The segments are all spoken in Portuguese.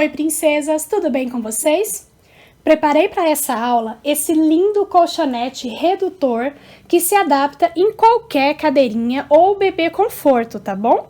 Oi, princesas, tudo bem com vocês? Preparei para essa aula esse lindo colchonete redutor que se adapta em qualquer cadeirinha ou bebê conforto, tá bom?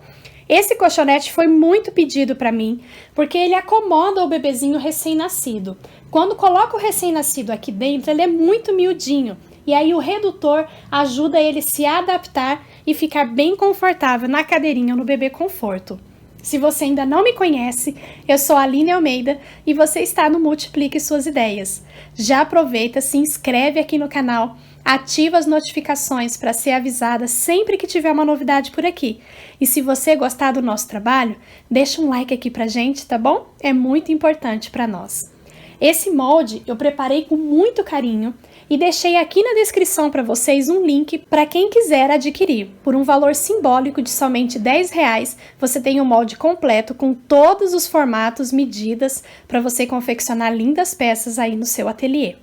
Esse colchonete foi muito pedido para mim, porque ele acomoda o bebezinho recém-nascido. Quando coloca o recém-nascido aqui dentro, ele é muito miudinho, e aí o redutor ajuda ele a se adaptar e ficar bem confortável na cadeirinha ou no bebê conforto. Se você ainda não me conhece, eu sou a Aline Almeida e você está no Multiplique Suas Ideias. Já aproveita, se inscreve aqui no canal, ativa as notificações para ser avisada sempre que tiver uma novidade por aqui. E se você gostar do nosso trabalho, deixa um like aqui pra gente, tá bom? É muito importante para nós. Esse molde eu preparei com muito carinho e deixei aqui na descrição para vocês um link para quem quiser adquirir. Por um valor simbólico de somente R$10, você tem o molde completo com todos os formatos, medidas, para você confeccionar lindas peças aí no seu ateliê.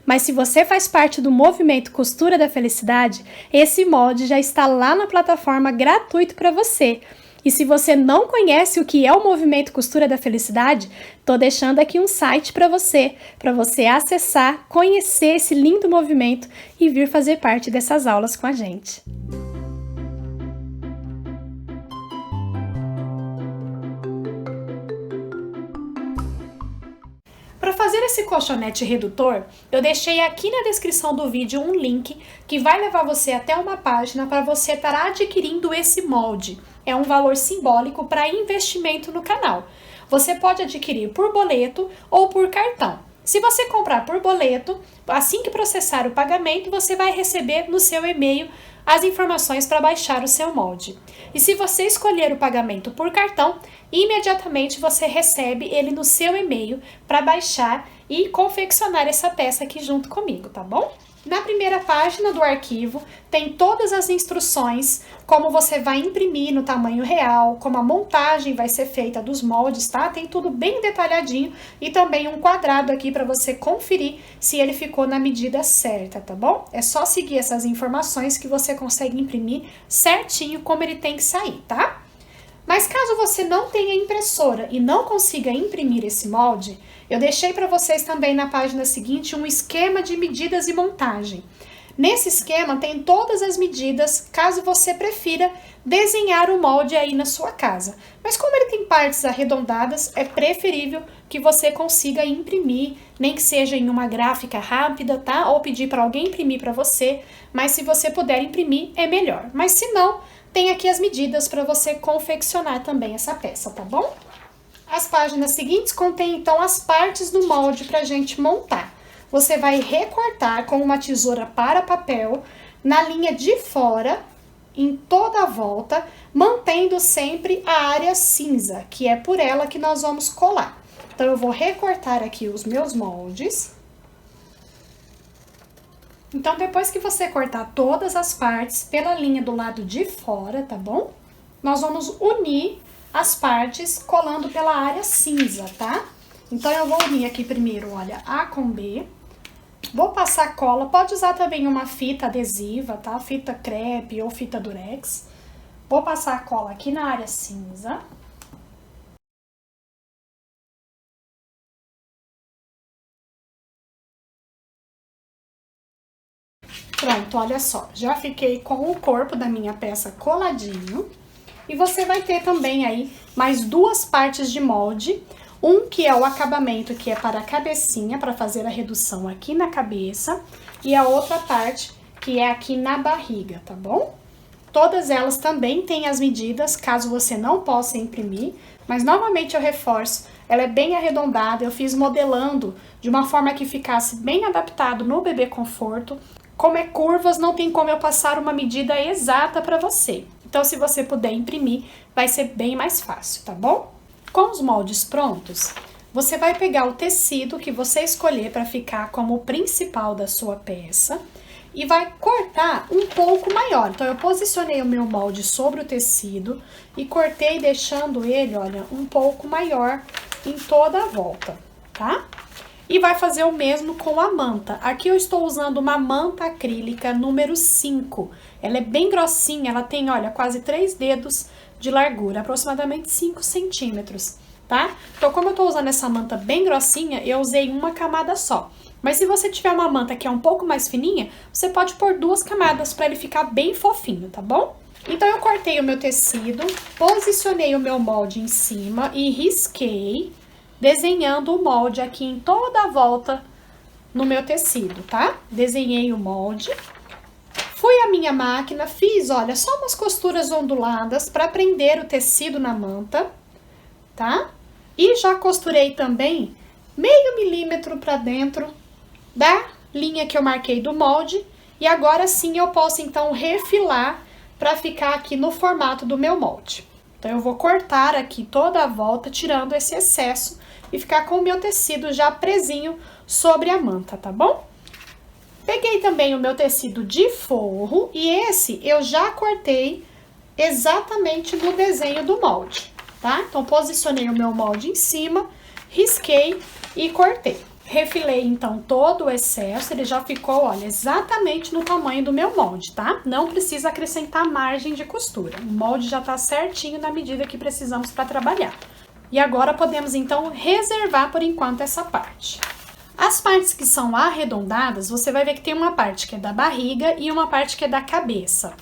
Mas se você faz parte do movimento Costura da Felicidade, esse molde já está lá na plataforma gratuito para você. E se você não conhece o que é o movimento Costura da Felicidade, tô deixando aqui um site para você acessar, conhecer esse lindo movimento e vir fazer parte dessas aulas com a gente. Para fazer esse colchonete redutor, eu deixei aqui na descrição do vídeo um link que vai levar você até uma página para você estar adquirindo esse molde. É um valor simbólico para investimento no canal. Você pode adquirir por boleto ou por cartão. Se você comprar por boleto, assim que processar o pagamento, você vai receber no seu e-mail as informações para baixar o seu molde. E se você escolher o pagamento por cartão, imediatamente você recebe ele no seu e-mail para baixar e confeccionar essa peça aqui junto comigo, tá bom? Na primeira página do arquivo tem todas as instruções, como você vai imprimir no tamanho real, como a montagem vai ser feita dos moldes, tá? Tem tudo bem detalhadinho e também um quadrado aqui para você conferir se ele ficou na medida certa, tá bom? É só seguir essas informações que você consegue imprimir certinho como ele tem que sair, tá? Mas caso você não tenha impressora e não consiga imprimir esse molde, eu deixei para vocês também na página seguinte um esquema de medidas e montagem. Nesse esquema tem todas as medidas, caso você prefira desenhar o molde aí na sua casa. Mas como ele tem partes arredondadas, é preferível que você consiga imprimir, nem que seja em uma gráfica rápida, tá? Ou pedir para alguém imprimir para você, mas se você puder imprimir, é melhor. Mas se não, tem aqui as medidas para você confeccionar também essa peça, tá bom? As páginas seguintes contêm então as partes do molde para a gente montar. Você vai recortar com uma tesoura para papel na linha de fora, em toda a volta, mantendo sempre a área cinza, que é por ela que nós vamos colar. Então, eu vou recortar aqui os meus moldes. Então, depois que você cortar todas as partes pela linha do lado de fora, tá bom? Nós vamos unir as partes colando pela área cinza, tá? Então, eu vou unir aqui primeiro, olha, A com B. Vou passar cola, pode usar também uma fita adesiva, tá? Fita crepe ou fita durex. Vou passar a cola aqui na área cinza. Pronto, olha só, já fiquei com o corpo da minha peça coladinho. E você vai ter também aí mais duas partes de molde. Um que é o acabamento, que é para a cabecinha, para fazer a redução aqui na cabeça. E a outra parte, que é aqui na barriga, tá bom? Todas elas também têm as medidas, caso você não possa imprimir. Mas, novamente, eu reforço, ela é bem arredondada. Eu fiz modelando de uma forma que ficasse bem adaptado no bebê conforto. Como é curvas, não tem como eu passar uma medida exata para você. Então, se você puder imprimir, vai ser bem mais fácil, tá bom? Com os moldes prontos, você vai pegar o tecido que você escolher para ficar como o principal da sua peça e vai cortar um pouco maior. Então, eu posicionei o meu molde sobre o tecido e cortei deixando ele, olha, um pouco maior em toda a volta, tá? E vai fazer o mesmo com a manta. Aqui eu estou usando uma manta acrílica número 5. Ela é bem grossinha, ela tem, olha, quase 3 dedos de largura, aproximadamente 5 centímetros. tá? Então, como eu tô usando essa manta bem grossinha, eu usei uma camada só. Mas se você tiver uma manta que é um pouco mais fininha, você pode pôr 2 camadas para ele ficar bem fofinho, tá bom? Então, eu cortei o meu tecido, posicionei o meu molde em cima e risquei, desenhando o molde aqui em toda a volta no meu tecido, tá? Desenhei o molde. Fui à minha máquina, fiz, olha, só umas costuras onduladas para prender o tecido na manta, tá? E já costurei também meio milímetro para dentro da linha que eu marquei do molde. E agora sim eu posso, então, refilar para ficar aqui no formato do meu molde. Então, eu vou cortar aqui toda a volta, tirando esse excesso e ficar com o meu tecido já presinho sobre a manta, tá bom? Peguei também o meu tecido de forro e esse eu já cortei exatamente no desenho do molde, tá? Então, posicionei o meu molde em cima, risquei e cortei. Refilei, então, todo o excesso, ele já ficou, olha, exatamente no tamanho do meu molde, tá? Não precisa acrescentar margem de costura. O molde já tá certinho na medida que precisamos para trabalhar. E agora podemos, então, reservar por enquanto essa parte. As partes que são arredondadas, você vai ver que tem uma parte que é da barriga e uma parte que é da cabeça.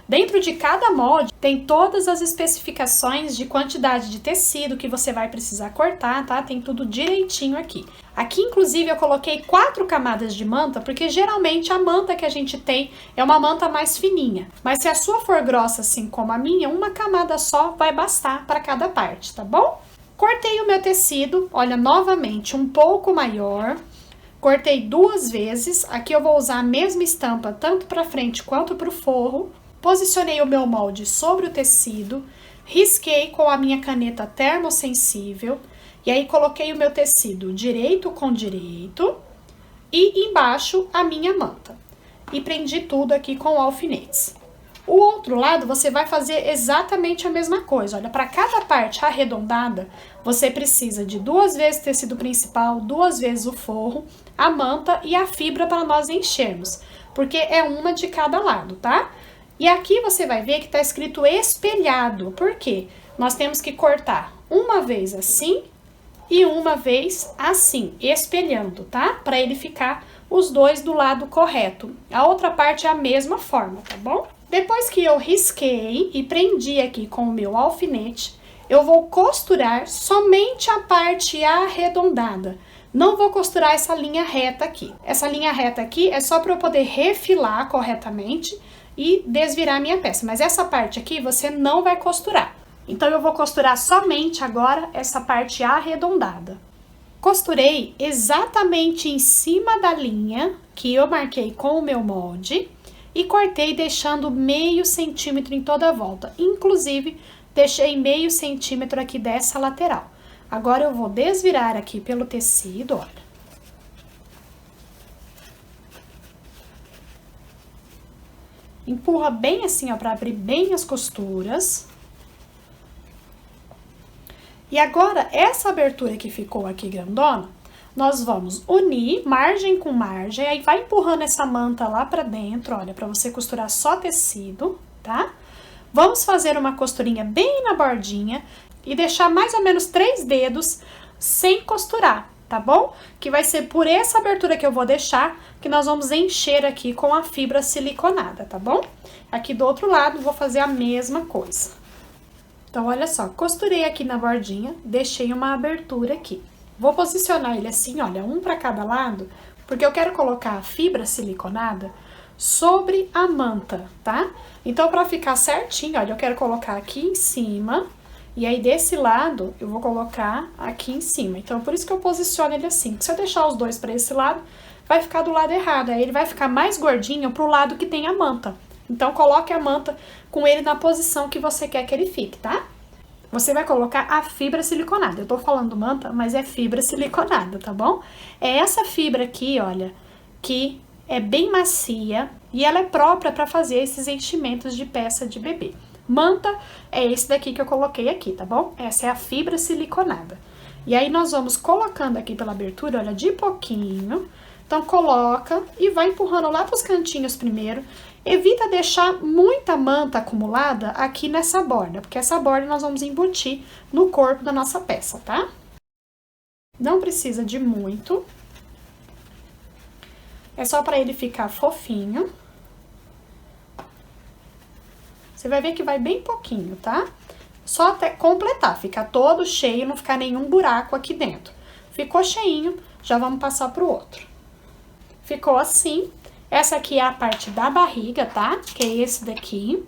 Dentro de cada molde, tem todas as especificações de quantidade de tecido que você vai precisar cortar, tá? Tem tudo direitinho aqui. Aqui, inclusive, eu coloquei 4 camadas de manta, porque geralmente a manta que a gente tem é uma manta mais fininha. Mas se a sua for grossa, assim como a minha, uma camada só vai bastar para cada parte, tá bom? Cortei o meu tecido, olha, novamente, um pouco maior. Cortei 2 vezes, aqui eu vou usar a mesma estampa, tanto para frente quanto para o forro. Posicionei o meu molde sobre o tecido, risquei com a minha caneta termossensível, e aí coloquei o meu tecido direito com direito, e embaixo a minha manta. E prendi tudo aqui com alfinetes. O outro lado, você vai fazer exatamente a mesma coisa. Olha, para cada parte arredondada, você precisa de 2 vezes o tecido principal, 2 vezes o forro, a manta e a fibra para nós enchermos. Porque é uma de cada lado, tá? E aqui você vai ver que tá escrito espelhado. Por quê? Nós temos que cortar uma vez assim e uma vez assim, espelhando, tá? Para ele ficar os dois do lado correto. A outra parte é a mesma forma, tá bom? Depois que eu risquei e prendi aqui com o meu alfinete, eu vou costurar somente a parte arredondada. Não vou costurar essa linha reta aqui. Essa linha reta aqui é só para eu poder refilar corretamente e desvirar a minha peça. Mas essa parte aqui você não vai costurar. Então, eu vou costurar somente agora essa parte arredondada. Costurei exatamente em cima da linha que eu marquei com o meu molde. E cortei deixando meio centímetro em toda a volta. Inclusive, deixei meio centímetro aqui dessa lateral. Agora, eu vou desvirar aqui pelo tecido, olha. Empurra bem assim, ó, para abrir bem as costuras. E agora, essa abertura que ficou aqui grandona, nós vamos unir margem com margem, aí vai empurrando essa manta lá pra dentro, olha, pra você costurar só tecido, tá? Vamos fazer uma costurinha bem na bordinha e deixar mais ou menos 3 dedos sem costurar, tá bom? Que vai ser por essa abertura que eu vou deixar, que nós vamos encher aqui com a fibra siliconada, tá bom? Aqui do outro lado, vou fazer a mesma coisa. Então, olha só, costurei aqui na bordinha, deixei uma abertura aqui. Vou posicionar ele assim, olha, um para cada lado, porque eu quero colocar a fibra siliconada sobre a manta, tá? Então, para ficar certinho, olha, eu quero colocar aqui em cima, e aí desse lado eu vou colocar aqui em cima. Então, por isso que eu posiciono ele assim. Se eu deixar os dois para esse lado, vai ficar do lado errado, aí ele vai ficar mais gordinho pro lado que tem a manta. Então, coloque a manta com ele na posição que você quer que ele fique, tá? Você vai colocar a fibra siliconada. Eu tô falando manta, mas é fibra siliconada, tá bom? É essa fibra aqui, olha, que é bem macia e ela é própria para fazer esses enchimentos de peça de bebê. Manta é esse daqui que eu coloquei aqui, tá bom? Essa é a fibra siliconada. E aí, nós vamos colocando aqui pela abertura, olha, de pouquinho. Então, coloca e vai empurrando lá pros cantinhos primeiro Evita deixar muita manta acumulada aqui nessa borda, porque essa borda nós vamos embutir no corpo da nossa peça, tá? Não precisa de muito. É só para ele ficar fofinho. Você vai ver que vai bem pouquinho, tá? Só até completar, ficar todo cheio, não ficar nenhum buraco aqui dentro. Ficou cheinho, já vamos passar pro outro. Ficou assim. Essa aqui é a parte da barriga, tá? Que é esse daqui.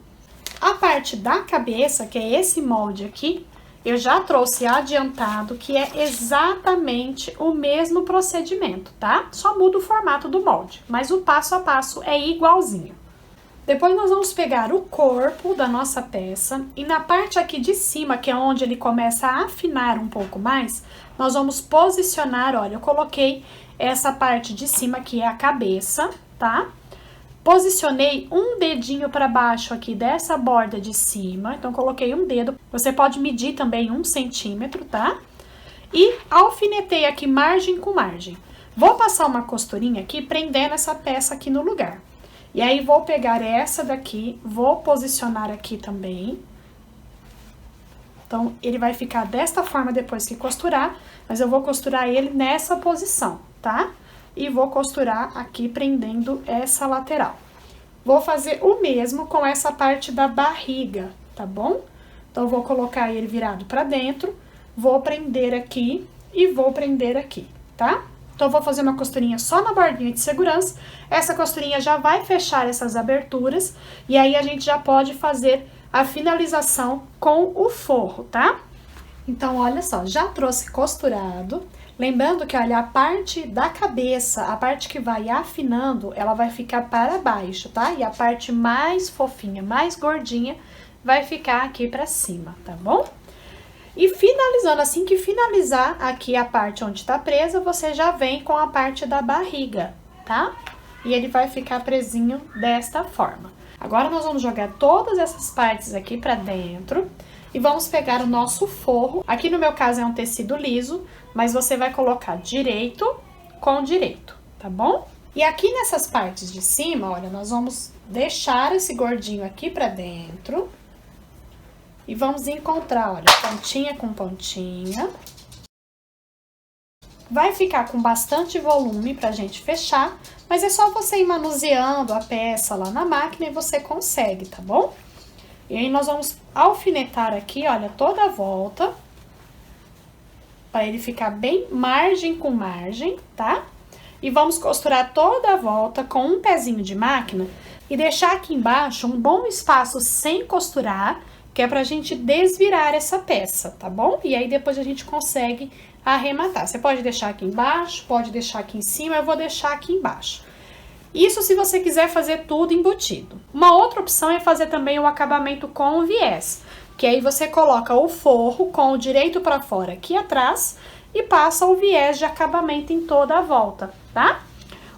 A parte da cabeça, que é esse molde aqui, eu já trouxe adiantado, que é exatamente o mesmo procedimento, tá? Só muda o formato do molde, mas o passo a passo é igualzinho. Depois nós vamos pegar o corpo da nossa peça e na parte aqui de cima, que é onde ele começa a afinar um pouco mais, nós vamos posicionar, olha, eu coloquei essa parte de cima que é a cabeça, tá? Posicionei um dedinho para baixo aqui dessa borda de cima, então coloquei um dedo. Você pode medir também 1 centímetro, tá? E alfinetei aqui margem com margem. Vou passar uma costurinha aqui, prendendo essa peça aqui no lugar. E aí, vou pegar essa daqui, vou posicionar aqui também. Então, ele vai ficar desta forma depois que costurar, mas eu vou costurar ele nessa posição, tá? E vou costurar aqui prendendo essa lateral. Vou fazer o mesmo com essa parte da barriga, tá bom? Então, eu vou colocar ele virado pra dentro, vou prender aqui e vou prender aqui, tá? Então, eu vou fazer uma costurinha só na bordinha de segurança. Essa costurinha já vai fechar essas aberturas e aí a gente já pode fazer a finalização com o forro, tá? Então, olha só, já trouxe costurado. Lembrando que, olha, a parte da cabeça, a parte que vai afinando, ela vai ficar para baixo, tá? E a parte mais fofinha, mais gordinha, vai ficar aqui pra cima, tá bom? E finalizando, assim que finalizar aqui a parte onde tá presa, você já vem com a parte da barriga, tá? E ele vai ficar presinho desta forma. Agora, nós vamos jogar todas essas partes aqui pra dentro e vamos pegar o nosso forro. Aqui no meu caso é um tecido liso, mas você vai colocar direito com direito, tá bom? E aqui nessas partes de cima, olha, nós vamos deixar esse gordinho aqui pra dentro. E vamos encontrar, olha, pontinha com pontinha. Vai ficar com bastante volume pra gente fechar, mas é só você ir manuseando a peça lá na máquina e você consegue, tá bom? E aí, nós vamos alfinetar aqui, olha, toda a volta, para ele ficar bem margem com margem, tá? E vamos costurar toda a volta com um pezinho de máquina e deixar aqui embaixo um bom espaço sem costurar, que é pra gente desvirar essa peça, tá bom? E aí, depois a gente consegue arrematar. Você pode deixar aqui embaixo, pode deixar aqui em cima, eu vou deixar aqui embaixo. Isso se você quiser fazer tudo embutido. Uma outra opção é fazer também o acabamento com o viés, que aí você coloca o forro com o direito pra fora aqui atrás e passa o viés de acabamento em toda a volta, tá?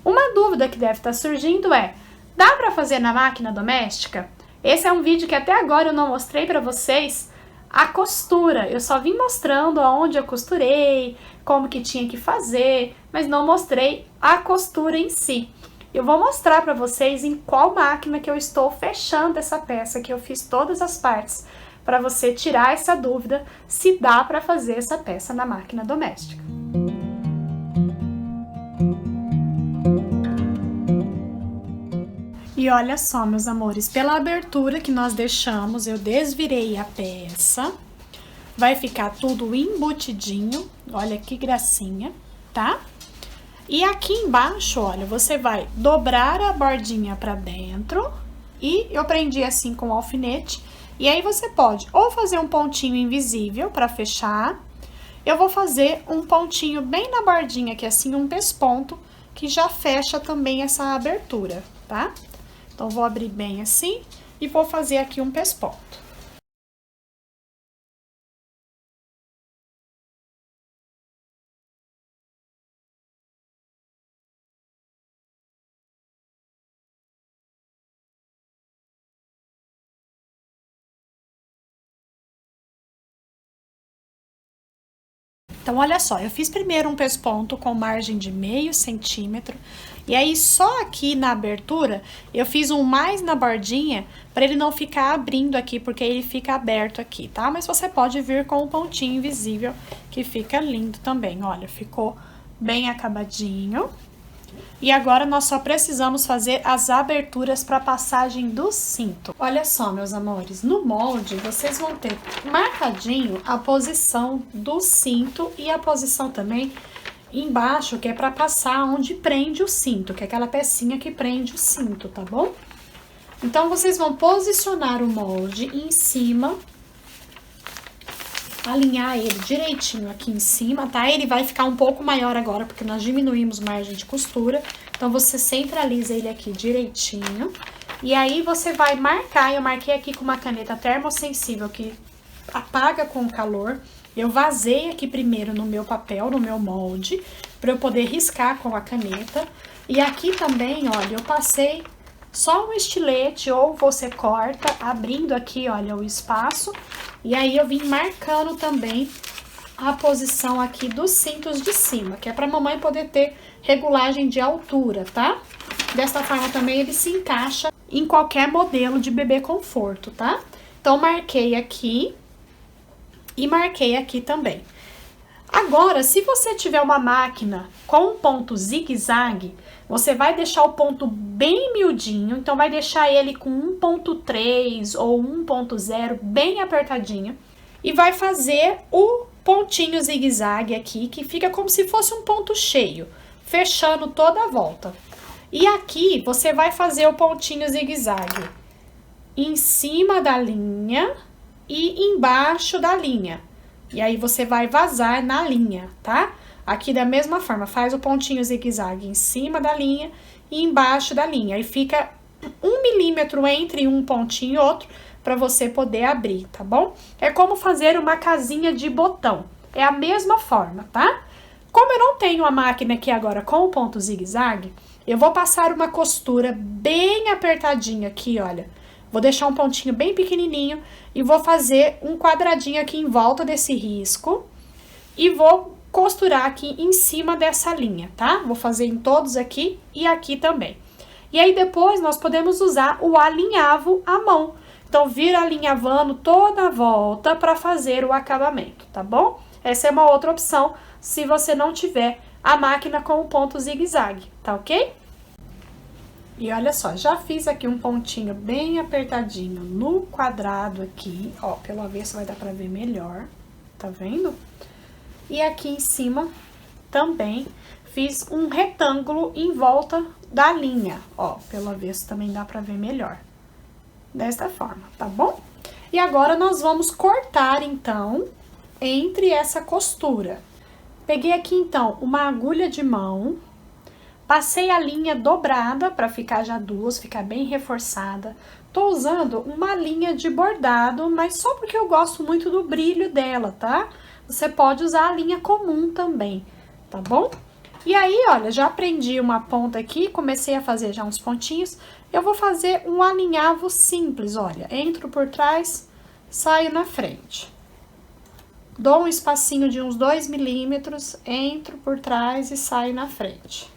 Uma dúvida que deve estar surgindo é, dá pra fazer na máquina doméstica? Esse é um vídeo que até agora eu não mostrei pra vocês a costura. Eu só vim mostrando aonde eu costurei, como que tinha que fazer, mas não mostrei a costura em si. Eu vou mostrar pra vocês em qual máquina que eu estou fechando essa peça, que eu fiz todas as partes, pra você tirar essa dúvida se dá pra fazer essa peça na máquina doméstica. E olha só, meus amores, pela abertura que nós deixamos, eu desvirei a peça. Vai ficar tudo embutidinho, olha que gracinha, tá? E aqui embaixo, olha, você vai dobrar a bordinha pra dentro e eu prendi assim com o alfinete. E aí você pode ou fazer um pontinho invisível pra fechar. Eu vou fazer um pontinho bem na bordinha aqui, assim, um pesponto, que já fecha também essa abertura, tá? Então, vou abrir bem assim e vou fazer aqui um pesponto. Então, olha só, eu fiz primeiro um pesponto com margem de 0,5 centímetro. E aí, só aqui na abertura, eu fiz um mais na bordinha, para ele não ficar abrindo aqui, porque ele fica aberto aqui, tá? Mas você pode vir com um pontinho invisível, que fica lindo também. Olha, ficou bem acabadinho. E agora, nós só precisamos fazer as aberturas para passagem do cinto. Olha só, meus amores, no molde, vocês vão ter marcadinho a posição do cinto e a posição também embaixo, que é para passar onde prende o cinto, que é aquela pecinha que prende o cinto, tá bom? Então, vocês vão posicionar o molde em cima, alinhar ele direitinho aqui em cima, tá? Ele vai ficar um pouco maior agora, porque nós diminuímos margem de costura. Então, você centraliza ele aqui direitinho. E aí, você vai marcar, eu marquei aqui com uma caneta termossensível que apaga com o calor. Eu vazei aqui primeiro no meu papel, no meu molde, para eu poder riscar com a caneta. E aqui também, olha, eu passei só um estilete, ou você corta, abrindo aqui, olha, o espaço. E aí, eu vim marcando também a posição aqui dos cintos de cima, que é pra mamãe poder ter regulagem de altura, tá? Desta forma também ele se encaixa em qualquer modelo de bebê conforto, tá? Então, marquei aqui e marquei aqui também. Agora, se você tiver uma máquina com um ponto zigue-zague, você vai deixar o ponto bem miudinho, então vai deixar ele com 1.3 ou 1.0 bem apertadinho e vai fazer o pontinho zigue-zague aqui, que fica como se fosse um ponto cheio, fechando toda a volta. E aqui você vai fazer o pontinho zigue-zague em cima da linha e embaixo da linha. E aí, você vai vazar na linha, tá? Aqui da mesma forma, faz o pontinho zigue-zague em cima da linha e embaixo da linha. Aí fica 1 milímetro entre um pontinho e outro para você poder abrir, tá bom? É como fazer uma casinha de botão. É a mesma forma, tá? Como eu não tenho a máquina aqui agora com o ponto zigue-zague, eu vou passar uma costura bem apertadinha aqui, olha. Vou deixar um pontinho bem pequenininho e vou fazer um quadradinho aqui em volta desse risco e vou costurar aqui em cima dessa linha, tá? Vou fazer em todos aqui e aqui também. E aí, depois, nós podemos usar o alinhavo à mão. Então, vir alinhavando toda a volta para fazer o acabamento, tá bom? Essa é uma outra opção se você não tiver a máquina com o ponto zigue-zague, tá ok? E olha só, já fiz aqui um pontinho bem apertadinho no quadrado aqui, ó, pelo avesso vai dar pra ver melhor, tá vendo? E aqui em cima também fiz um retângulo em volta da linha, ó, pelo avesso também dá pra ver melhor. Desta forma, tá bom? E agora nós vamos cortar, então, entre essa costura. Peguei aqui, então, uma agulha de mão. Passei a linha dobrada para ficar já duas, ficar bem reforçada. Tô usando uma linha de bordado, mas só porque eu gosto muito do brilho dela, tá? Você pode usar a linha comum também, tá bom? E aí, olha, já prendi uma ponta aqui, comecei a fazer já uns pontinhos. Eu vou fazer um alinhavo simples, olha. Entro por trás, saio na frente. Dou um espacinho de uns 2 milímetros, entro por trás e saio na frente.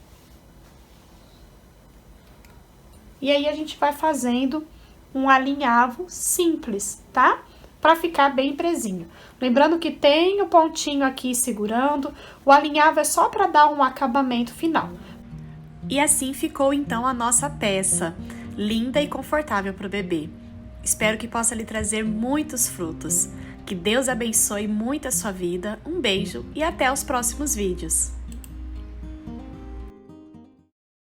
E aí, a gente vai fazendo um alinhavo simples, tá? Pra ficar bem presinho. Lembrando que tem o pontinho aqui segurando, o alinhavo é só pra dar um acabamento final. E assim ficou, então, a nossa peça, linda e confortável pro bebê. Espero que possa lhe trazer muitos frutos. Que Deus abençoe muito a sua vida. Um beijo e até os próximos vídeos.